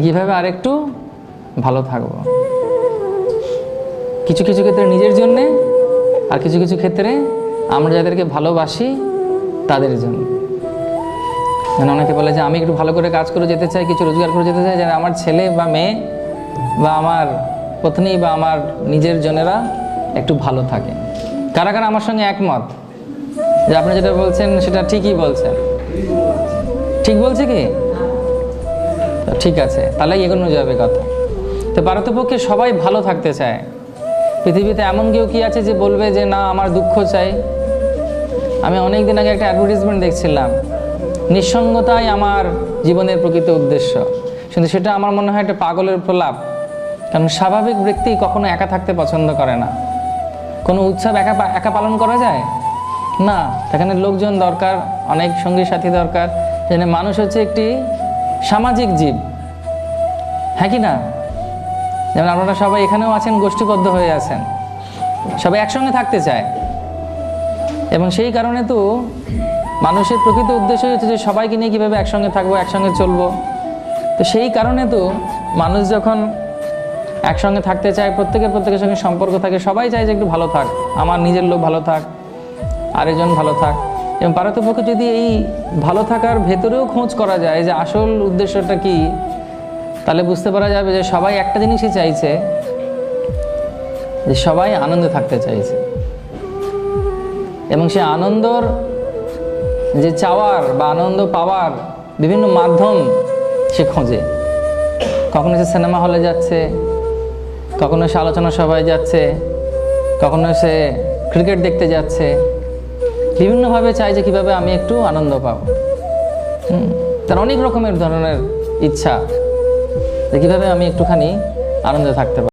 কীভাবে আরেকটু ভালো থাকবো। কিছু কিছু ক্ষেত্রে নিজের জন্যে, আর কিছু কিছু ক্ষেত্রে আমরা যাদেরকে ভালোবাসি তাদের জন্য। মানে অনেকে বলে যে আমি একটু ভালো করে কাজ করে যেতে চাই, কিছু রোজগার করে যেতে চাই, যেন আমার ছেলে বা মেয়ে বা আমার পত্নী বা আমার নিজের জনেরা একটু ভালো থাকে। কারা কারা আমার সঙ্গে একমত যে আপনি যেটা বলছেন সেটা ঠিকই বলছেন? ঠিক বলছে কি? ঠিক আছে, তাহলে এগোনো যাবে কথা। তো পারতপক্ষে সবাই ভালো থাকতে চায়। পৃথিবীতে এমন কেউ কি আছে যে বলবে যে না আমার দুঃখ চাই? আমি অনেক দিন আগে একটা অ্যাডভার্টাইজমেন্ট দেখছিলাম, নিঃসঙ্গতাই আমার জীবনের প্রকৃত উদ্দেশ্য। কিন্তু সেটা আমার মনে হয় একটা পাগলের প্রলাপ। কারণ স্বাভাবিক ব্যক্তি কখনো একা থাকতে পছন্দ করে না। কোনো উৎসব একা একা পালন করা যায় না, সেখানে লোকজন দরকার, অনেক সঙ্গী সাথী দরকার। যেন মানুষ হচ্ছে একটি সামাজিক জীব, হ্যাঁ কি না? যেমন আপনারা সবাই এখানেও আছেন, গোষ্ঠীবদ্ধ হয়ে আছেন, সবাই একসঙ্গে থাকতে চায়। এবং সেই কারণে তো মানুষের প্রকৃত উদ্দেশ্য হচ্ছে যে সবাইকে নিয়ে কীভাবে একসঙ্গে থাকবো, একসঙ্গে চলবো। তো সেই কারণে তো মানুষ যখন একসঙ্গে থাকতে চায়, প্রত্যেকের সঙ্গে সম্পর্ক থাকে, সবাই চায় যে একটু ভালো থাক, আমার নিজের লোক ভালো থাক, আরেকজন ভালো থাক। এবং পারতপক্ষে যদি এই ভালো থাকার ভেতরেও খোঁজ করা যায় যে আসল উদ্দেশ্যটা কি, তাহলে বুঝতে পারা যাবে যে সবাই একটা জিনিসই চাইছে, যে সবাই আনন্দে থাকতে চাইছে। এবং সে আনন্দর যে চাওয়ার বা আনন্দ পাওয়ার বিভিন্ন মাধ্যম সে খোঁজে। কখনো সে সিনেমা হলে যাচ্ছে, কখনো সে আলোচনা সভায় যাচ্ছে, কখনো সে ক্রিকেট দেখতে যাচ্ছে, বিভিন্নভাবে চাই যে কীভাবে আমি একটু আনন্দ পাবো। তার অনেক রকমের ধরনের ইচ্ছা যে কীভাবে আমি একটুখানি আনন্দে থাকতে পারি।